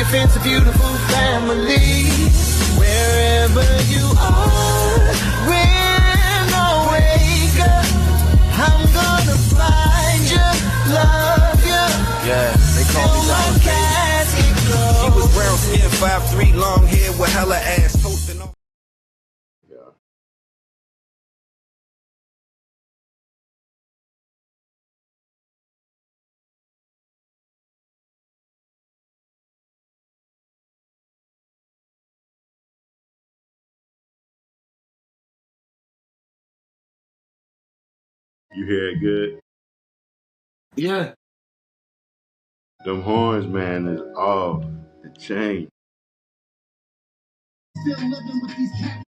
if it's a beautiful family. Wherever you are, when I wake up, I'm gonna find you, love you. Yeah, they call me Donald Baby. She was brown skin, 5'3", long hair with hella ass, toasting on. Yeah. You hear it good? Yeah. Them horns, man, is off the chain. Still living with these cats.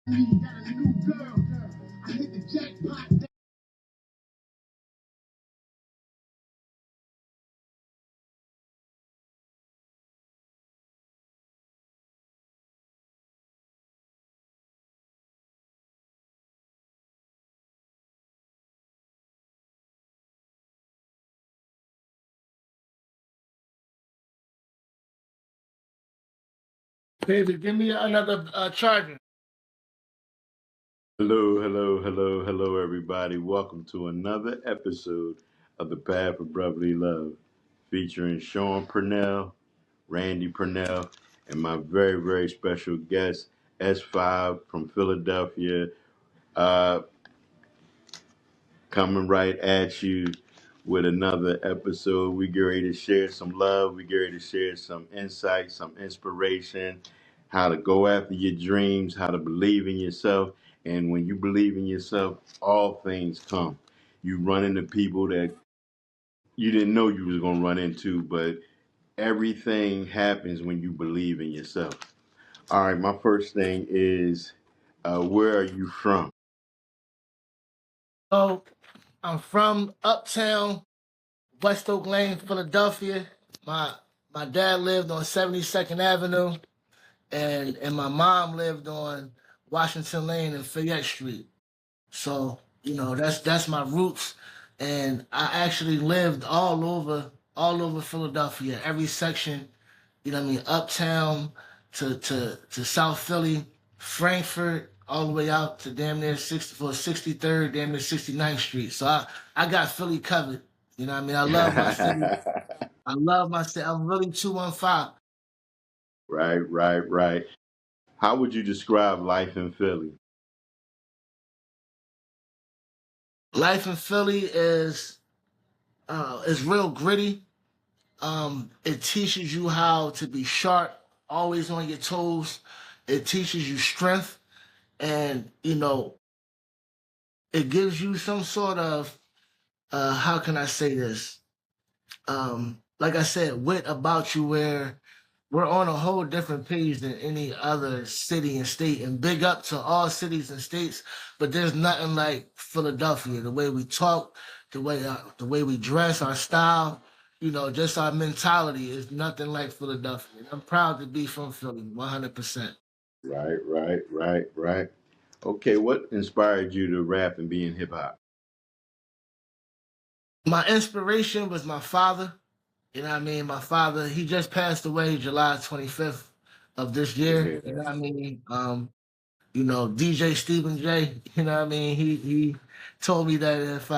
Got a new girl. I hit the jackpot. Baby, give me another charger. Hello, hello, hello, hello, everybody. Welcome to another episode of The Path of Brotherly Love, featuring Sean Purnell, Randy Purnell, and my very, very special guest, S5 from Philadelphia, uh, coming right at you with another episode. We get ready to share some love. We get ready to share some insight, some inspiration, how to go after your dreams, how to believe in yourself. And when you believe in yourself, all things come. You run into people that you didn't know you was going to run into, but everything happens when you believe in yourself. All right, my first thing is, where are you from? So I'm from Uptown, West Oak Lane, Philadelphia. My my dad lived on 72nd Avenue, and my mom lived on Washington Lane and Fayette Street. So that's my roots, and I actually lived all over Philadelphia, every section. You know what I mean, Uptown to South Philly, Frankfurt, all the way out to damn near 63rd, damn near 69th Street. So I got Philly covered. You know what I mean? I love my city. I love my city. I'm really 215. Right, right, right. How would you describe life in Philly? Life in Philly is real gritty. It teaches you how to be sharp, always on your toes. It teaches you strength, and it gives you some sort of how can I say this? Like I said, wit about you where we're on a whole different page than any other city and state. And big up to all cities and states, but there's nothing like Philadelphia. The way we talk, the way we dress, our style, just our mentality is nothing like Philadelphia. And I'm proud to be from Philly, 100%. Right, right, right, right. Okay, what inspired you to rap and be in hip hop? My inspiration was my father. You know what I mean? My father, he just passed away July 25th of this To year. hear You know that. what I mean? DJ Stephen J, you know what I mean? He told me that if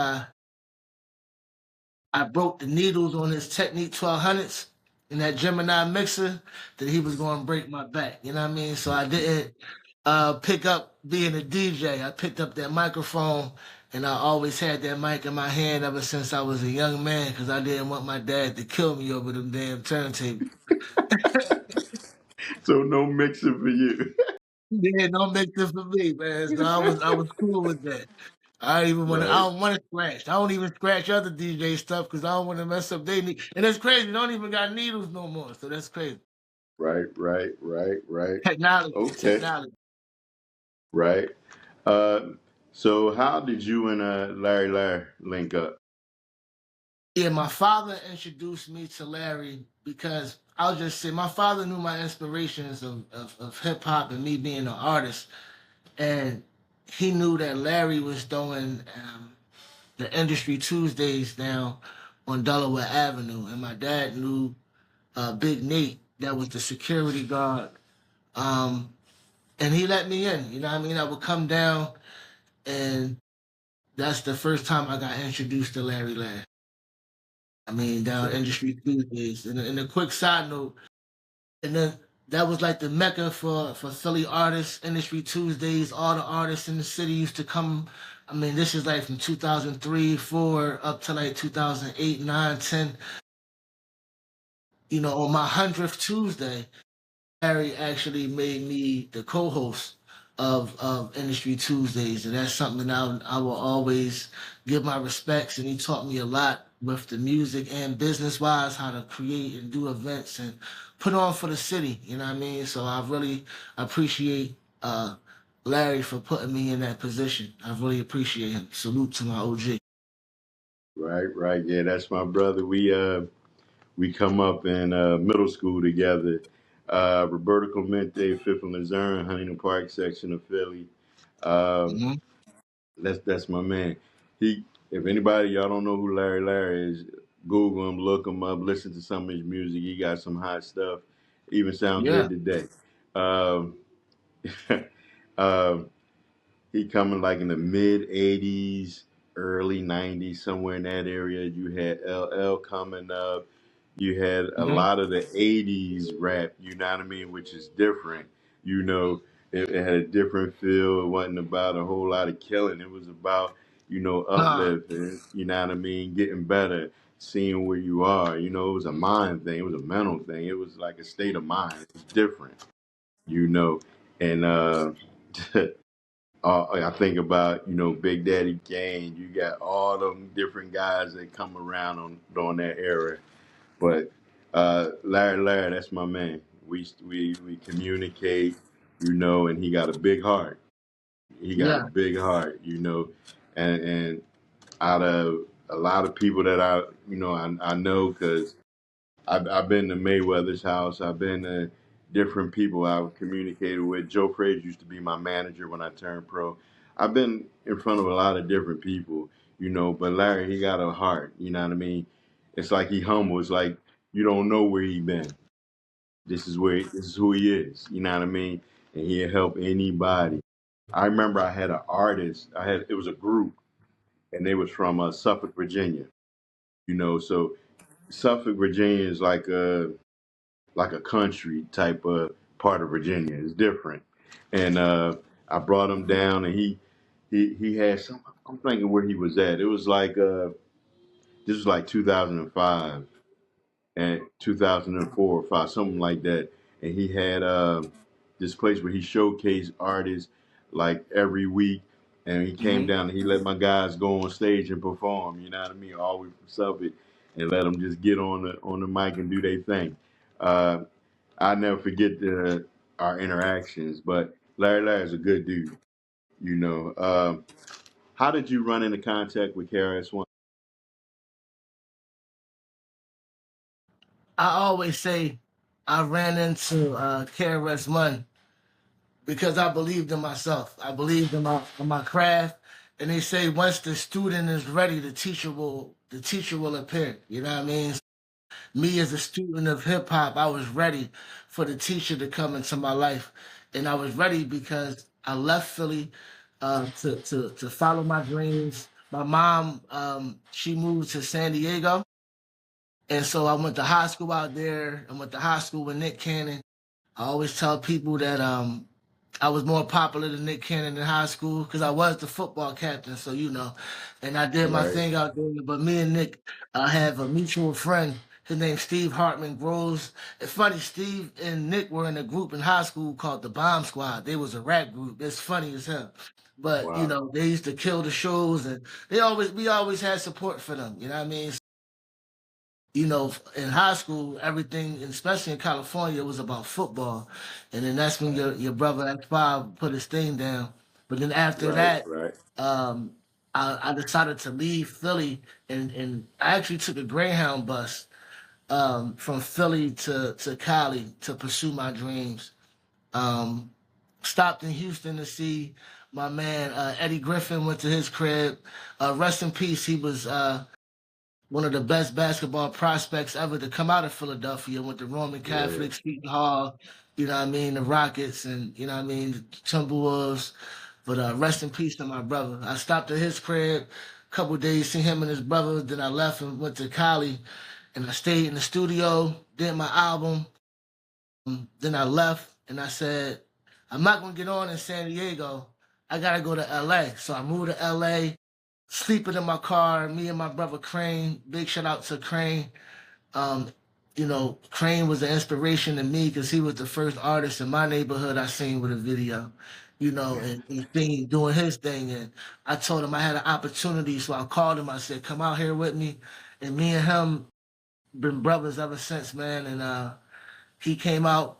I broke the needles on his Technique 1200s in that Gemini mixer, that he was going to break my back. You know what I mean? So I didn't pick up being a DJ. I picked up that microphone, and I always had that mic in my hand ever since I was a young man because I didn't want my dad to kill me over them damn turntables. So no mixing for you. Yeah, don't make this for me, man. So I was cool with that. I don't even want to. I Right, don't want to scratch. I don't even scratch other DJ stuff because I don't want to mess up their knee. And that's crazy. They don't even got needles no more. So that's crazy. right, right, right, right. Technology, Okay, technology. right. Uh, so how did you and Larry link up? Yeah, my father introduced me to Larry because I'll just say my father knew my inspirations of hip hop and me being an artist. and he knew that Larry was doing the Industry Tuesdays down on Delaware Avenue, and my dad knew Big Nate, that was the security guard, um, and he let me in. You know what I mean? I would come down, and that's the first time I got introduced to Larry Lash. I mean, down So, Industry Tuesdays. And a quick side note, and then that was like the mecca for Philly artists, Industry Tuesdays. All the artists in the city used to come. I mean, this is like from 2003, 4 up to like 2008, 9, 10. You know, on my 100th Tuesday, Harry actually made me the co-host of Industry Tuesdays, and that's something that I will always give my respects. And he taught me a lot with the music and business wise, how to create and do events and put on for the city. You know what I mean? So I really appreciate Larry for putting me in that position. I really appreciate him. Salute to my OG. right. Yeah, that's my brother. We come up in middle school together. Roberto Clemente, Fifth and Luzerne, Huntington Park section of Philly. Um, Hmm. that's my man. He, if anybody y'all don't know who Larry is, Google him, look him up, listen to some of his music. He got some hot stuff. Even sound Yeah. good today. Um, um, he coming like in the mid '80s, early '90s, somewhere in that area. You had LL coming up. You had a Hmm. lot of the '80s rap. You know what I mean, which is different. You know, it had a different feel. It wasn't about a whole lot of killing. It was about Nah. uplifting. You know what I mean, getting better, seeing where you are. You know, it was a mind thing. It was a mental thing. It was like a state of mind. It was different. You know, and I think about Big Daddy Kane. You got all them different guys that come around on during that era. But Larry, that's my man. We communicate, and he got a big heart. He got a Yeah. big heart, and out of a lot of people that I know because I've been to Mayweather's house. I've been to different people I've communicated with. Joe Frazier used to be my manager when I turned pro. I've been in front of a lot of different people, but Larry, he got a heart. You know what I mean? It's like he humble. It's like you don't know where he been. This is who he is. You know what I mean? And he'll help anybody. I remember I had an artist. It was a group, and they was from Suffolk, Virginia. So Suffolk, Virginia is like a country type of part of Virginia. It's different. And I brought him down, and he had some. I'm thinking where he was at. It was like this was like 2005 and 2004 or five, something like that. And he had this place where he showcased artists like every week. And he came Hmm. down and he let my guys go on stage and perform. You know what I mean? All we from Suffolk, and let them just get on the mic and do their thing. Uh, I never forget our interactions. But Larry's a good dude. How did you run into contact with KRS-One? I always say I ran into KRS-One because I believed in myself. I believed in my craft. And they say once the student is ready, the teacher will appear. You know what I mean? Me as a student of hip hop, I was ready for the teacher to come into my life. And I was ready because I left Philly to follow my dreams. My mom, she moved to San Diego. And so I went to high school out there. I went to high school with Nick Cannon. I always tell people that I was more popular than Nick Cannon in high school because I was the football captain, so and I did my Right, thing out there. But me and Nick have a mutual friend. His name's Steve Hartman Groves. It's funny, Steve and Nick were in a group in high school called the Bomb Squad. They was a rap group. It's funny as hell. But wow, they used to kill the shows, and we always had support for them. You know what I mean? In high school, everything, especially in California, was about football. And then that's when your brother X5 put his thing down. But then after right, that, right. um, I decided to leave Philly and I actually took a Greyhound bus from Philly to Cali to pursue my dreams. Um, stopped in Houston to see my man Eddie Griffin. Went to his crib. Rest in peace. He was one of the best basketball prospects ever to come out of Philadelphia. Went to Roman Yeah. Catholic, Seton Hall. You know what I mean? The Rockets and you know what I mean? The Timberwolves. But rest in peace to my brother. I stopped at his crib, a couple days, see him and his brother. Then I left and went to Cali, and I stayed in the studio, did my album. Then I left, and I said, I'm not gonna get on in San Diego. I gotta go to LA. So I moved to LA, sleeping in my car. Me and my brother Crane. Big shout out to Crane. Um, you know, Crane was an inspiration to me because he was the first artist in my neighborhood I seen with a video, you know, and he doing his thing. And I told him I had an opportunity, so I called him. I said, "Come out here with me." And me and him been brothers ever since, man. And he came out,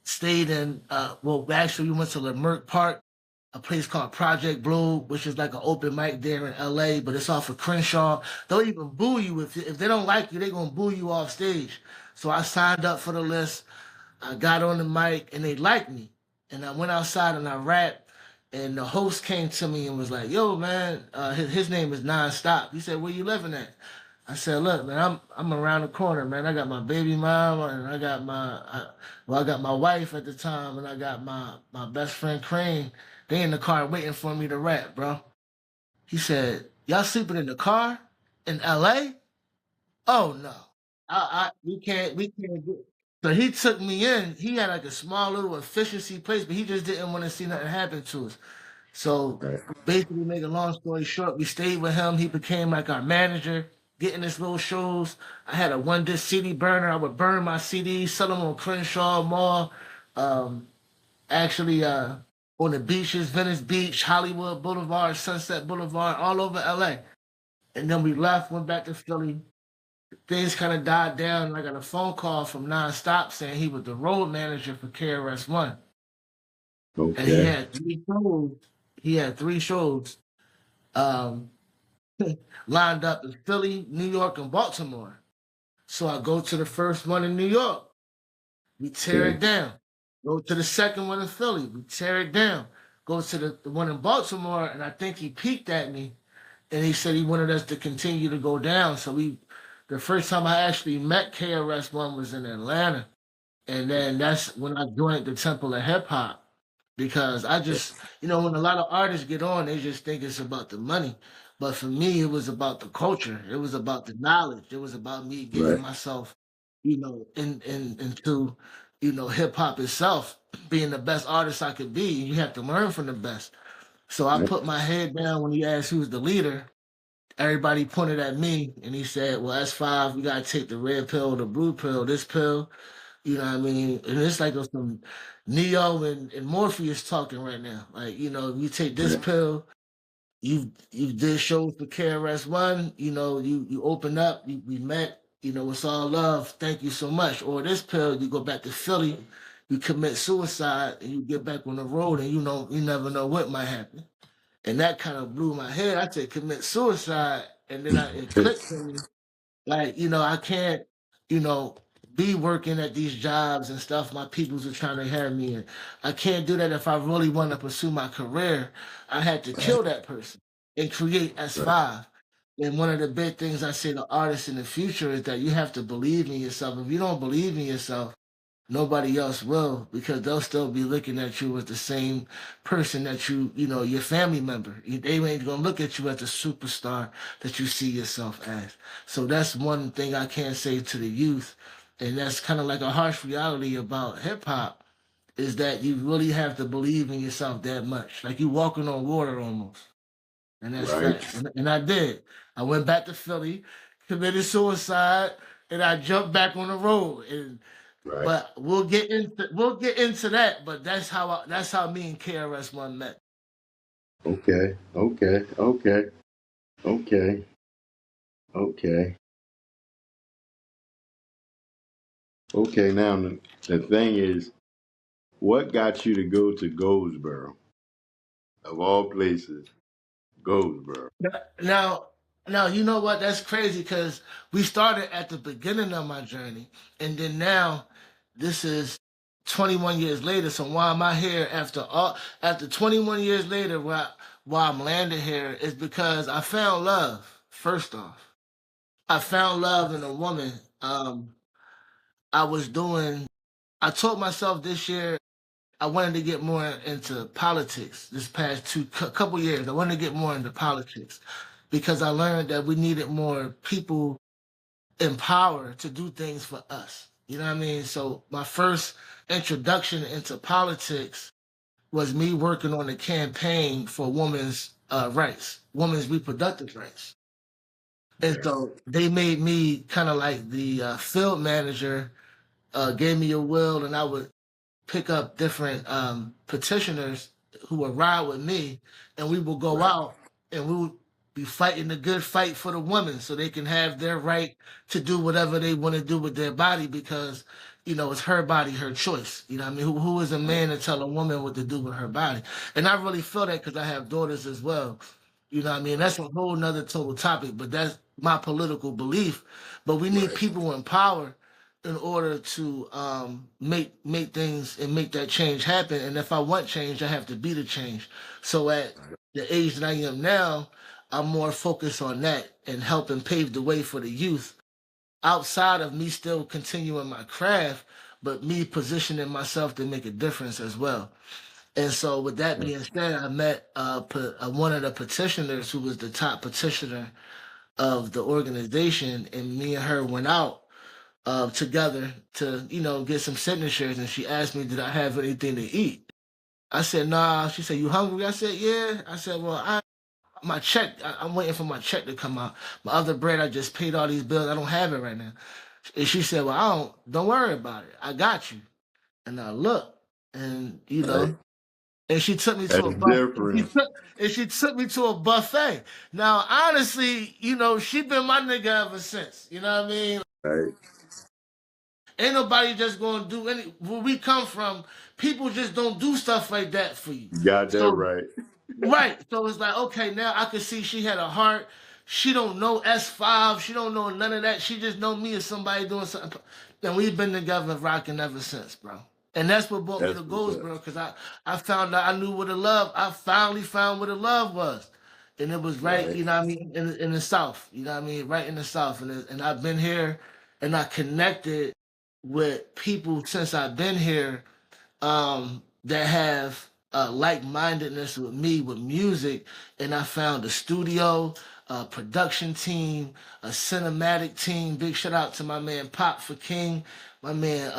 stayed in. Well, actually, we went to Leimert Park, a place called Project Blue, which is like an open mic there in LA, but it's off of Crenshaw. They'll even boo you if they don't like you, they're gonna boo you off stage. So I signed up for the list. I got on the mic and they liked me. And I went outside and I rapped. And the host came to me and was like, "Yo, man, his name is Nonstop." He said, "Where you living at?" I said, "Look, man, I'm around the corner, man. I got my baby mama and I got I got my wife at the time and I got my best friend Crane. They in the car waiting for me to rap, bro." He said, "Y'all sleeping in the car in LA? Oh no. We can't do it." So he took me in. He had like a small little efficiency place, but he just didn't want to see nothing happen to us. So Right. basically, make a long story short, we stayed with him. He became like our manager, getting us little shows. I had a one disc CD burner. I would burn my CDs, sell them on Crenshaw Mall. Um, actually, on the beaches, Venice Beach, Hollywood Boulevard, Sunset Boulevard, all over LA. And then we left, went back to Philly. Things kind of died down. And I got a phone call from Nonstop saying he was the road manager for KRS One, and he Okay. had three shows. He had three shows um, lined up in Philly, New York, and Baltimore. So I go to the first one in New York. We tear Okay. it down. Go to the second one in Philly. We tear it down. Go to the one in Baltimore, and I think he peeked at me, and he said he wanted us to continue to go down. So the first time I actually met KRS One was in Atlanta, and then that's when I joined the Temple of Hip Hop because I just, you know, when a lot of artists get on, they just think it's about the money. But for me, it was about the culture. It was about the knowledge. It was about me getting Right. myself, you know, into, you know, hip hop itself, being the best artist I could be. You have to learn from the best. So I Right. put my head down when he asked who's the leader. Everybody pointed at me and he said, "Well, S5, we gotta take the red pill, the blue pill, this pill." You know what I mean? And it's like some Neo and Morpheus talking right now. Like, you know, you take this Right. pill, you did shows for KRS One, you know, you open up, we met, you know, it's all love. Thank you so much. Or this pill, you go back to Philly, you commit suicide and you get back on the road and you know, you never know what might happen. And that kind of blew my head. I said commit suicide and then it clicked to me like, you know, I can't, you know, be working at these jobs and stuff. My peoples are trying to have me. And I can't do that if I really want to pursue my career. I had to kill that person and create Right. S5. And one of the big things I say to artists in the future is that you have to believe in yourself. If you don't believe in yourself, nobody else will because they'll still be looking at you as the same person that you know, your family member. They ain't gonna look at you as the superstar that you see yourself as. So that's one thing I can say to the youth, and that's kind of like a harsh reality about hip hop is that you really have to believe in yourself that much, like you walking on water almost, and that's Right. facts. And I did. I went back to Philly, committed suicide, and I jumped back on the road and Right. but we'll get into that. But that's how me and KRS One met. Okay. Okay. Okay. Okay. Okay. Okay. Now the thing is, what got you to go to Goldsboro, of all places? Goldsboro. Now, now you know what? That's crazy because we started at the beginning of my journey, and then now this is 21 years later. So why am I here after 21 years later? Why I'm landing here is because I found love. First off, I found love in a woman. I was doing. I told myself this year I wanted to get more into politics. This past couple years, I wanted to get more into politics because I learned that we needed more people in power to do things for us. You know what I mean? So my first introduction into politics was me working on a campaign for women's rights, women's reproductive rights. And so they made me kind of like the field manager, gave me a will, and I would pick up different petitioners who would ride with me, and we will go out and we would be fighting the good fight for the women so they can have their right to do whatever they want to do with their body because, it's her body, her choice. You know what I mean? Who is a man to tell a woman what to do with her body? And I really feel that because I have daughters as well. You know what I mean? That's a whole nother total topic, but that's my political belief. But we need people in power in order to make things and make that change happen. And if I want change, I have to be the change. So at the age that I am now, I'm more focused on that and helping pave the way for the youth outside of me still continuing my craft, but me positioning myself to make a difference as well. And so, with that being said, I met one of the petitioners who was the top petitioner of the organization, and me and her went out together to, get some signatures. And she asked me, did I have anything to eat? I said, nah. She said, you hungry? I said, yeah. I said, well, my check, I'm waiting for my check to come out. My other bread, I just paid all these bills. I don't have it right now. And she said, well, don't worry about it. I got you. And I looked, and, Right. and she took me to That's a buffet. different. And she took me to a buffet. Now, honestly, she been my nigga ever since. You know what I mean? Right. Ain't nobody just gonna do where we come from, people just don't do stuff like that for you. You got that So right. right. So it's like, okay, now I can see she had a heart. She don't know S5. She don't know none of that. She just know me as somebody doing something. And we've been together rocking ever since, bro. And that's what brought me That's to what's Goldsboro, up. because I found out I knew what the love, I finally found what the love was. And it was right, Right. you know what I mean, in the South, you know what I mean, right in the South. And I've been here and I connected with people since I've been here that have like-mindedness with me with music, and I found a studio, a production team, a cinematic team. Big shout out to my man Pop for King, my man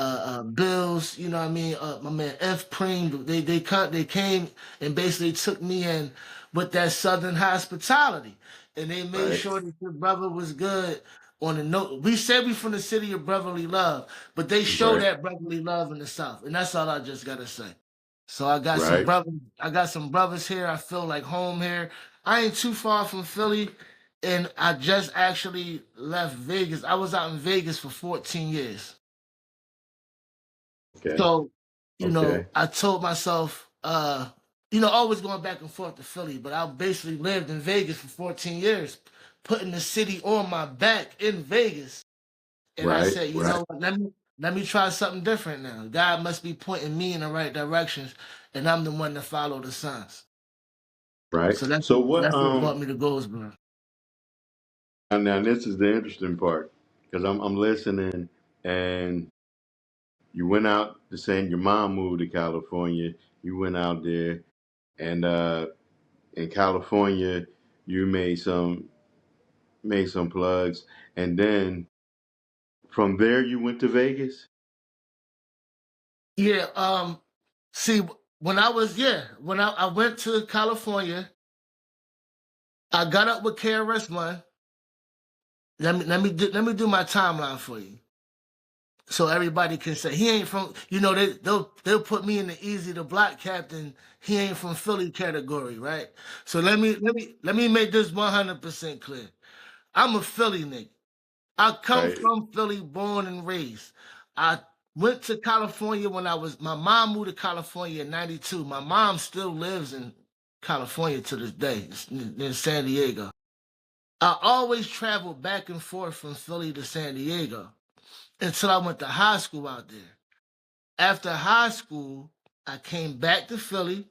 Bills, you know what I mean, my man F Preem. They came and basically took me in with that Southern hospitality, and they made Right. sure that your brother was good. On the note, we said we from the city of brotherly love, but they show Right. that brotherly love in the South, and that's all I just gotta say. So I got some Right. brothers. I got some brothers here. I feel like home here. I ain't too far from Philly, and I just actually left Vegas. I was out in Vegas for 14 years. Okay. So, Okay. I told myself, always going back and forth to Philly, but I basically lived in Vegas for 14 years, putting the city on my back in Vegas. And I Right. said, you Right. know what, let me try something different now. God must be pointing me in the right directions, and I'm the one to follow the signs. Right. So that's So what that's what brought me to Goldsboro. and now this is the interesting part because I'm listening and you went out to saying your mom moved to California. You went out there and in California you made some plugs and then from there you went to Vegas? Yeah, see, when I went to California, I got up with KRS-One. Let me do my timeline for you, so everybody can say he ain't from. They'll put me in the easy to block captain. He ain't from Philly category, right? So let me make this 100% clear. I'm a Philly nigga. I come Right. from Philly, born and raised. I went to California my mom moved to California in 92. My mom still lives in California to this day, in San Diego. I always traveled back and forth from Philly to San Diego until I went to high school out there. after high school, I came back to Philly.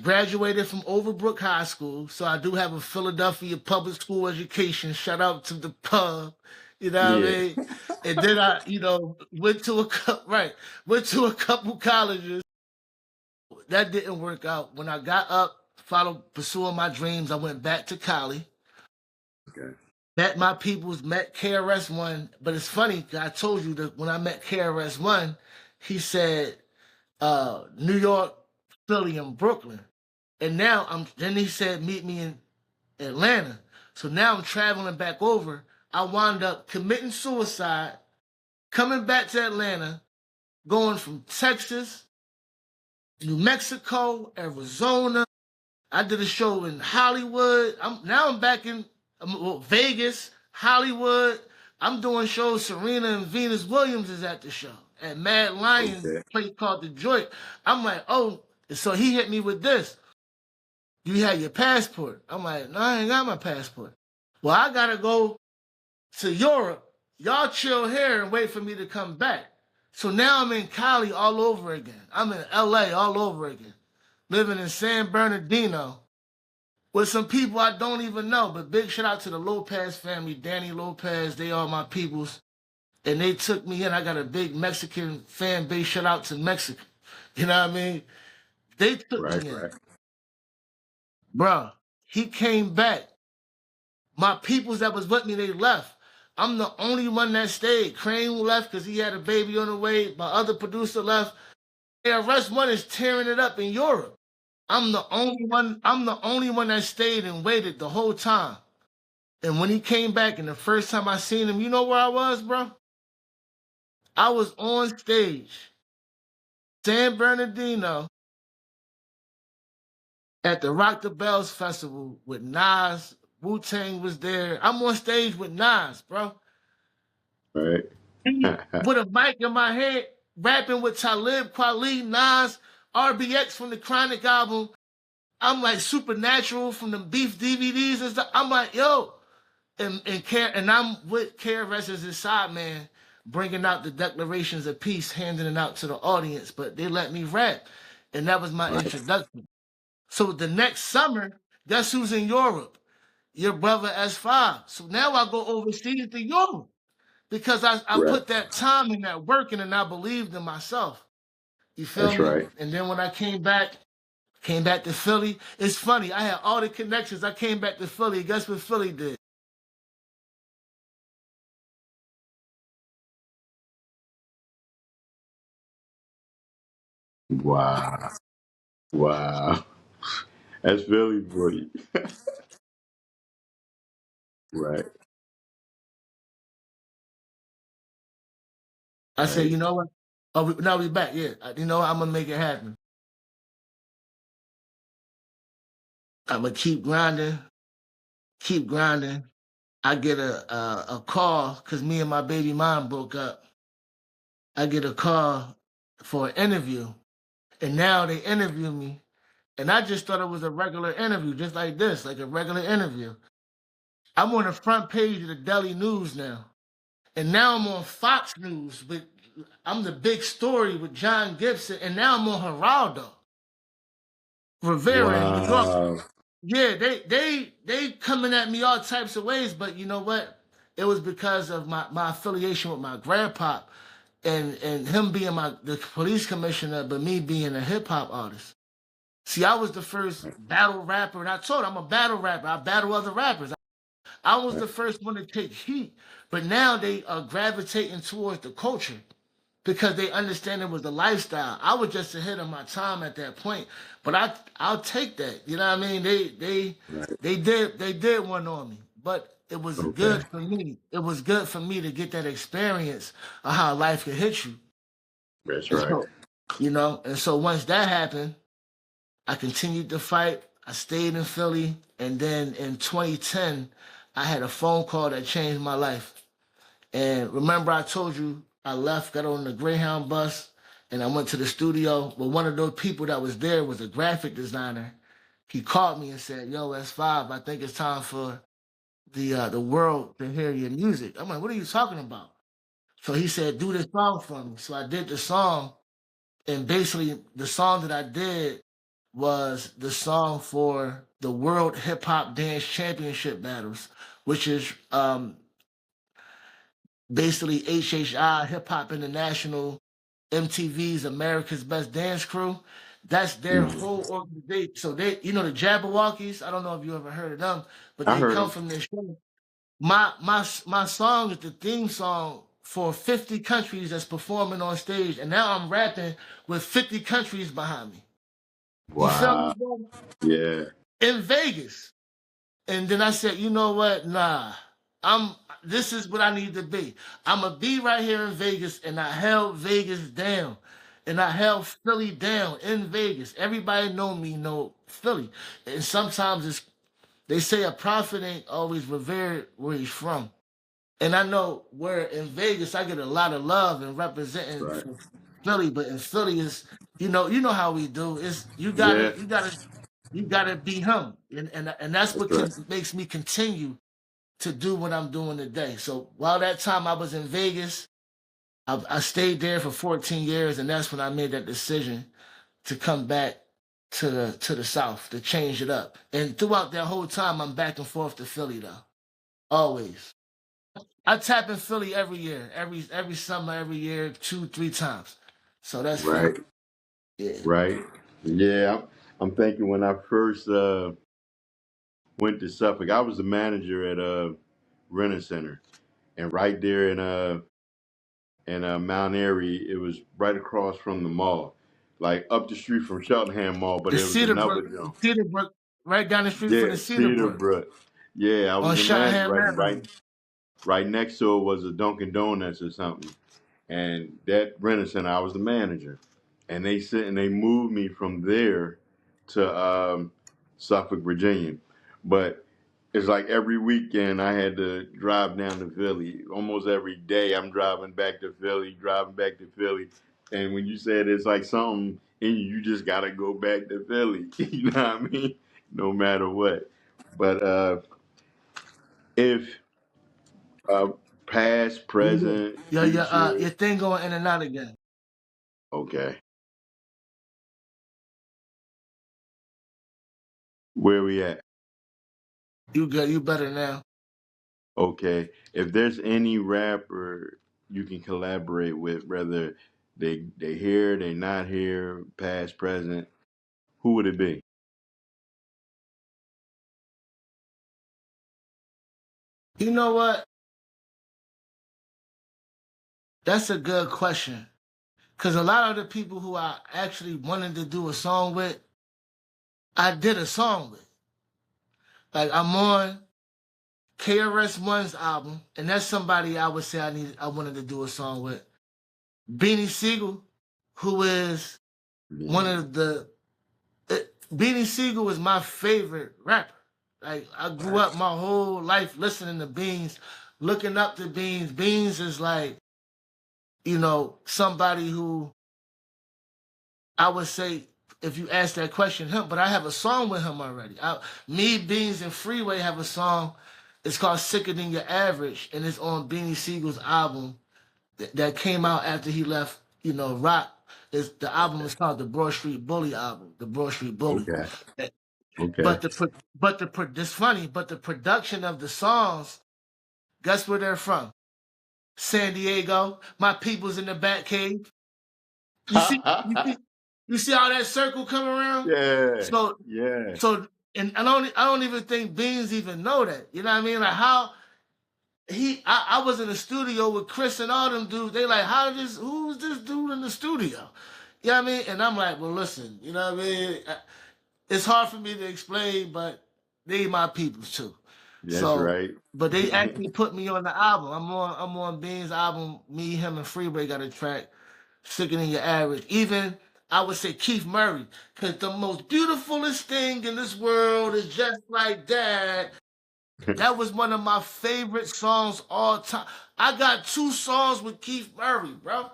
Graduated from Overbrook High School, so I do have a Philadelphia public school education. Shout out to the pub, you know what I Yeah. mean? And then I, went to a couple colleges. That didn't work out. When I got up, pursuing my dreams, I went back to Cali. Okay. Met my peoples, met KRS-One. But it's funny, 'cause I told you that when I met KRS-One, he said New York, Philly, and Brooklyn. And then he said, meet me in Atlanta. So now I'm traveling back over. I wound up committing suicide, coming back to Atlanta, going from Texas, New Mexico, Arizona. I did a show in Hollywood. I'm back in Vegas, Hollywood. I'm doing shows. Serena and Venus Williams is at the show at Mad Lion, Okay. place called The Joint. I'm like, oh, so he hit me with this. You had your passport. I'm like, no, I ain't got my passport. Well, I gotta go to Europe. Y'all chill here and wait for me to come back. So now I'm in Cali all over again. I'm in LA all over again. Living in San Bernardino with some people I don't even know. But big shout out to the Lopez family, Danny Lopez. They are my peoples. And they took me in. I got a big Mexican fan base. Shout out to Mexico. You know what I mean? They took Right, me in. right. Bruh, he came back. My peoples that was with me, they left. I'm the only one that stayed. Crane left because he had a baby on the way. My other producer left. KRS-One is tearing it up in Europe. I'm the only one that stayed and waited the whole time. And when he came back, and the first time I seen him, you know where I was, bro? I was on stage, San Bernardino, at the Rock the Bells Festival with Nas. Wu-Tang was there. I'm on stage with Nas, bro. Right. With a mic in my head, rapping with Talib Kweli, Nas, RBX from the Chronic album. I'm like Supernatural from the Beef DVDs and stuff. I'm like, yo. And I'm with KRS as his side man, bringing out the declarations of peace, handing it out to the audience. But they let me rap. And that was my introduction. So the next summer, guess who's in Europe? Your brother S5. So now I go overseas to Europe because I Right. put that time and that work in and I believed in myself. You feel That's me? right. And then when I came back to Philly, it's funny. I had all the connections. I came back to Philly. Guess what Philly did? Wow. Wow. That's Philly for you. Right. I said, Right. you know what? Oh, now we back. Yeah. You know what? I'm going to make it happen. I'm going to keep grinding. Keep grinding. I get a call because me and my baby mom broke up. I get a call for an interview, and now they interview me, and I just thought it was a regular interview, just like this, like a regular interview. I'm on the front page of the Daily News now, and now I'm on Fox News with I'm the big story with John Gibson, and now I'm on Geraldo Rivera in New York. Wow. Yeah, they coming at me all types of ways, but you know what? It was because of my affiliation with my grandpa and him being the police commissioner, but me being a hip hop artist. See, I was the first battle rapper, and I told I'm a battle rapper. I battle other rappers. I was the first one to take heat, but now they are gravitating towards the culture because they understand it was the lifestyle. I was just ahead of my time at that point, but I'll take that. You know what I mean? They did one on me, but it was Okay. good for me. It was good for me to get that experience of how life can hit you. That's And right. so, and so once that happened, I continued to fight. I stayed in Philly, and then in 2010, I had a phone call that changed my life. And remember, I told you I left, got on the Greyhound bus, and I went to the studio. Well, one of those people that was there was a graphic designer. He called me and said, "Yo, S5, I think it's time for the world to hear your music." I'm like, "What are you talking about?" So he said, do this song for me. So I did the song, and basically the song that I did was the song for the World Hip Hop Dance Championship Battles, which is basically HHI, Hip Hop International, MTV's America's Best Dance Crew. That's their Mhm. whole organization. So they, the Jabberwockies. I don't know if you ever heard of them, but I they heard come him. from this show. My song is the theme song for 50 countries that's performing on stage, and now I'm rapping with 50 countries behind me. You feel me, Wow. bro? Yeah. In Vegas. And then I said, you know what? Nah, I'm. This is what I need to be. I'm gonna be right here in Vegas, and I held Vegas down, and I held Philly down in Vegas. Everybody know Philly, and sometimes they say a prophet ain't always revered where he's from. And I know where in Vegas I get a lot of love and representing Right. for Philly, but in Philly is you know how we do. It's Yeah. you gotta be him, and that's That's what right. makes me continue to do what I'm doing today. So while that time I was in Vegas, I stayed there for 14 years, and that's when I made that decision to come back to the South to change it up. And throughout that whole time, I'm back and forth to Philly though, always. I tap in Philly every year, every summer, every year, 2, 3 times. So that's Philly. Right. Yeah. Right. Yeah. I'm thinking when I first went to Suffolk, I was the manager at Renner Center, and right there in Mount Airy, it was right across from the mall, like up the street from Cheltenham Mall, but The there was another Cedarbrook, jump. Cedarbrook, right down the street from Yeah, the Cedarbrook Cedarbrook. Yeah, I was on the manager Shotham right Avenue. right next to it was a Dunkin' Donuts or something. And that Renner Center, I was the manager. And they moved me from there to Suffolk, Virginia. But it's like every weekend I had to drive down to Philly. Almost every day I'm driving back to Philly, driving back to Philly. And when you said it's like something in you, you just gotta go back to Philly. You know what I mean? No matter what. But if uh, past, present, Your future, thing going in and out again. okay. Where we at? You good? You better now. Okay. If there's any rapper you can collaborate with, whether they here, they not here, past, present, who would it be? You know what? That's a good question. Cause a lot of the people who I actually wanted to do a song with, I did a song with. Like I'm on KRS-One's album, and that's somebody I would say I wanted to do a song with. Beanie Siegel, who is one Yeah. of the Beanie Siegel is my favorite rapper. Like I grew up my whole life listening to Beans, looking up to Beans. Beans is like, somebody who I would say if you ask that question, him, but I have a song with him already. Me, Beans, and Freeway have a song. It's called Sicker Than Your Average, and it's on Beanie Siegel's album that came out after he left, Rock. The album is called the Broad Street Bully album, the Broad Street Bully. Okay. Eh, Okay. But it's funny, but the production of the songs, guess where they're from? San Diego. My people's in the Bat Cave. You see, you see, you see how that circle come around? Yeah. So Yeah. so and I don't even think Beans even know that. You know what I mean? Like how I was in the studio with Chris and all them dudes. They like, who's this dude in the studio? You know what I mean? And I'm like, well, listen, you know what I mean? It's hard for me to explain, but they my peoples too. That's So, right. but they actually put me on the album. I'm on Beans' album. Me, him, and Freeway got a track, Sicker Than Your Average. Even I would say Keith Murray, because the most beautifulest thing in this world is just like that. That was one of my favorite songs all time. I got 2 songs with Keith Murray, bro.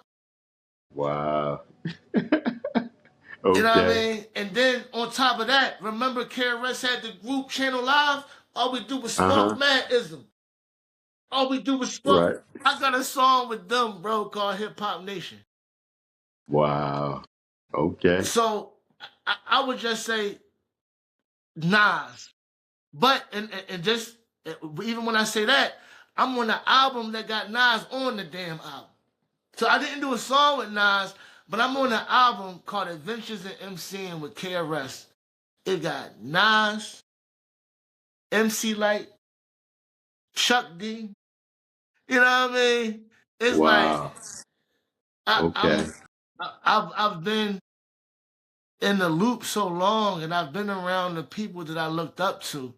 Wow. You know what I Okay. mean? And then on top of that, remember KRS had the group Channel Live? All we do was Uh smoke huh. madism. All we do is smoke. Right. I got a song with them, bro, called Hip Hop Nation. Wow. Okay. So I would just say Nas. But and just even when I say that, I'm on the album that got Nas on the damn album. So I didn't do a song with Nas, but I'm on an album called Adventures in MCing with KRS. It got Nas, MC Light, Chuck D. You know what I mean? It's like Wow. I, Okay. I've been in the loop so long, and I've been around the people that I looked up to.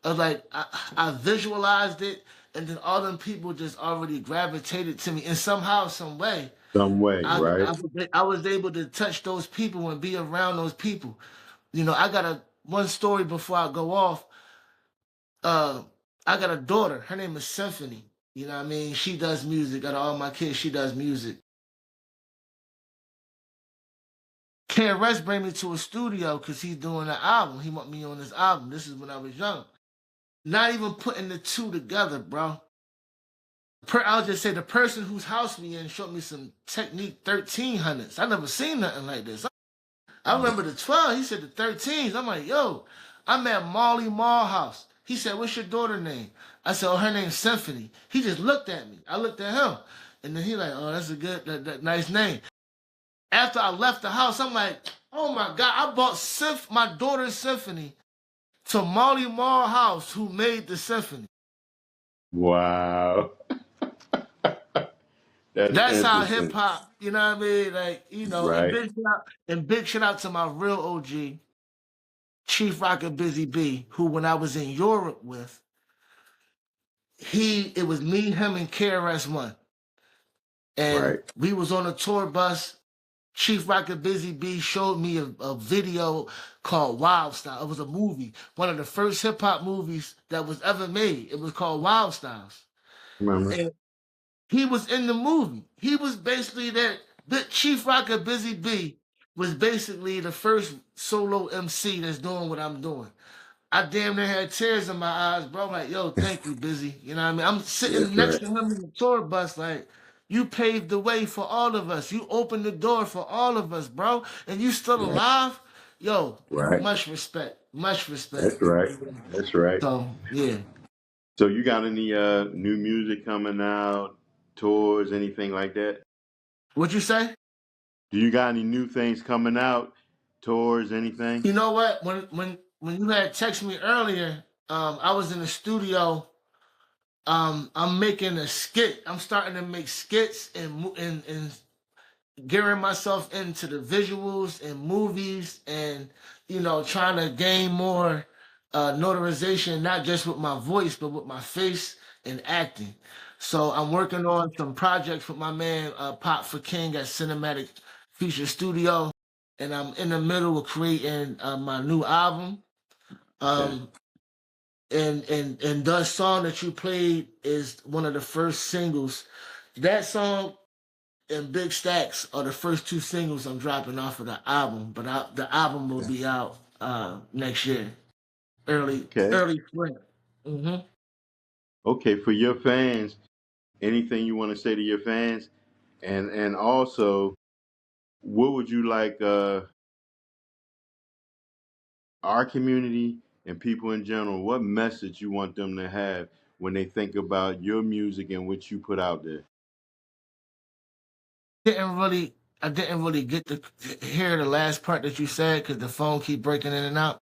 Like I visualized it, and then all them people just already gravitated to me, and somehow, some way, Some way, I, right? I I was able to touch those people and be around those people. You know, I got one story before I go off. Uh, I got a daughter. Her name is Symphony. You know what I mean? She does music. Out of all my kids, she does music. KRS bring me to a studio because he's doing an album. He want me on this album. This is when I was young. Not even putting the two together, bro. I'll just say the person whose house we in showed me some Technique 1300s. I never seen nothing like this. I remember the 12. He said the 13s. I'm like, yo, I'm at Marley Mall house. He said, what's your daughter name? I said, oh, her name's Symphony. He just looked at me. I looked at him. And then he like, oh, that's a good, that nice name. After I left the house, I'm like, oh my God, I bought my daughter's Symphony to Marley Marl House, who made the symphony. Wow. That's That's how interesting. hip hop, you know what I mean? Like, you know, Right. and big shout out to my real OG, Chief Rocker Busy B, who when I was in Europe with, it was me, him, and KRS-One. And Right. we was on a tour bus. Chief Rocker Busy B showed me a video called Wild Style. It was a movie, one of the first hip hop movies that was ever made. It was called Wild Styles. Remember? And he was in the movie. He was basically that Chief Rocker Busy B was basically the first solo MC that's doing what I'm doing. I damn near had tears in my eyes, bro. I'm like, yo, thank you, Busy. You know what I mean? I'm sitting That's next right. to him in the tour bus, like, you paved the way for all of us. You opened the door for all of us, bro. And you still Right. alive? Yo, Right. much respect. Much respect. That's right. That's right. So, yeah. So you got any new music coming out, tours, anything like that? What you say? Do you got any new things coming out, tours, anything? You know what? When you had texted me earlier, I was in the studio. I'm making a skit. I'm starting to make skits and gearing myself into the visuals and movies, and you know, trying to gain more notarization, not just with my voice but with my face and acting. So I'm working on some projects with my man Pop for King at Cinematic Feature Studio, and I'm in the middle of creating my new album. Okay. And the song that you played is one of the first singles. That song and Big Stacks are the first two singles I'm dropping off of the album, but the album will be out next year, Okay. early spring. hmm Okay. For your fans, anything you want to say to your fans, and also, what would you like our community and people in general? What message you want them to have when they think about your music and what you put out there? I didn't really get to hear the last part that you said because the phone keep breaking in and out.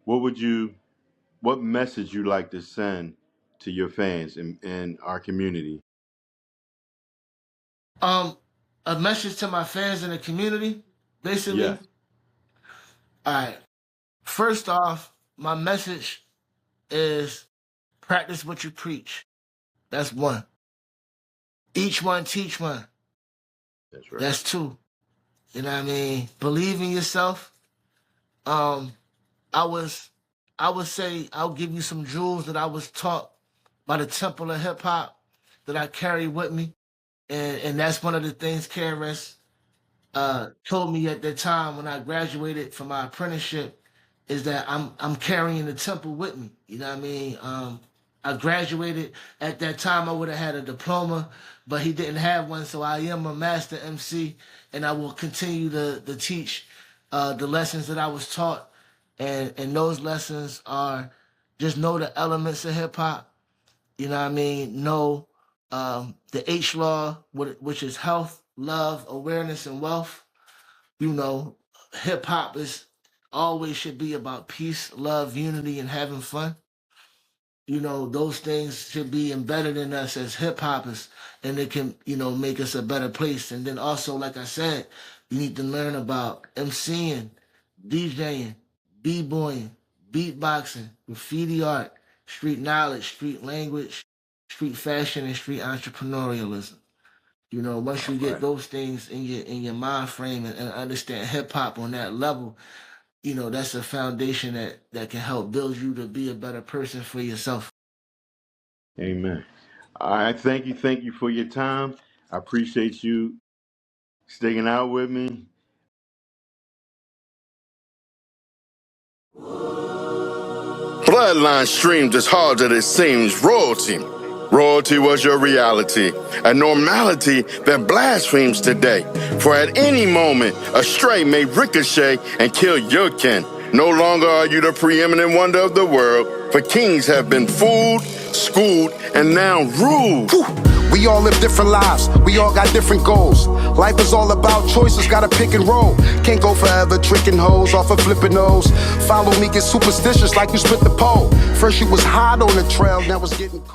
What message you like to send to your fans and our community? Um, a message to my fans in the community, basically. Yes. All right. First off, my message is practice what you preach. That's one. Each one teach one. That's right. That's two. You know what I mean? Believe in yourself. Um, I would say I'll give you some jewels that I was taught by the Temple of Hip Hop that I carry with me. And that's one of the things KRS told me at the time when I graduated from my apprenticeship, is that I'm carrying the temple with me. You know what I mean? I graduated at that time. I would have had a diploma, but he didn't have one. So I am a master MC, and I will continue to teach the lessons that I was taught. And those lessons are just know the elements of hip hop. You know what I mean? Know the H law, which is health, love, awareness, and wealth. You know, hip hop is always should be about peace, love, unity, and having fun. You know, those things should be embedded in us as hip hoppers, and it can, you know, make us a better place. And then also, like I said, you need to learn about MCing, DJing, b-boying, beatboxing, graffiti art, street knowledge, street language, street fashion, and street entrepreneurialism. You know, once you get those things in your mind frame and understand hip hop on that level, you know, that's a foundation that can help build you to be a better person for yourself. Amen. I thank you for your time. I appreciate you sticking out with me. Bloodline streams as hard as it seems. Royalty. Royalty was your reality, a normality that blasphemes today. For at any moment, a stray may ricochet and kill your kin. No longer are you the preeminent wonder of the world, for kings have been fooled, schooled, and now ruled. We all live different lives, we all got different goals. Life is all about choices, gotta pick and roll. Can't go forever tricking hoes off of flipping those. Follow me, get superstitious like you split the pole. First you was hot on the trail, now it's getting cold.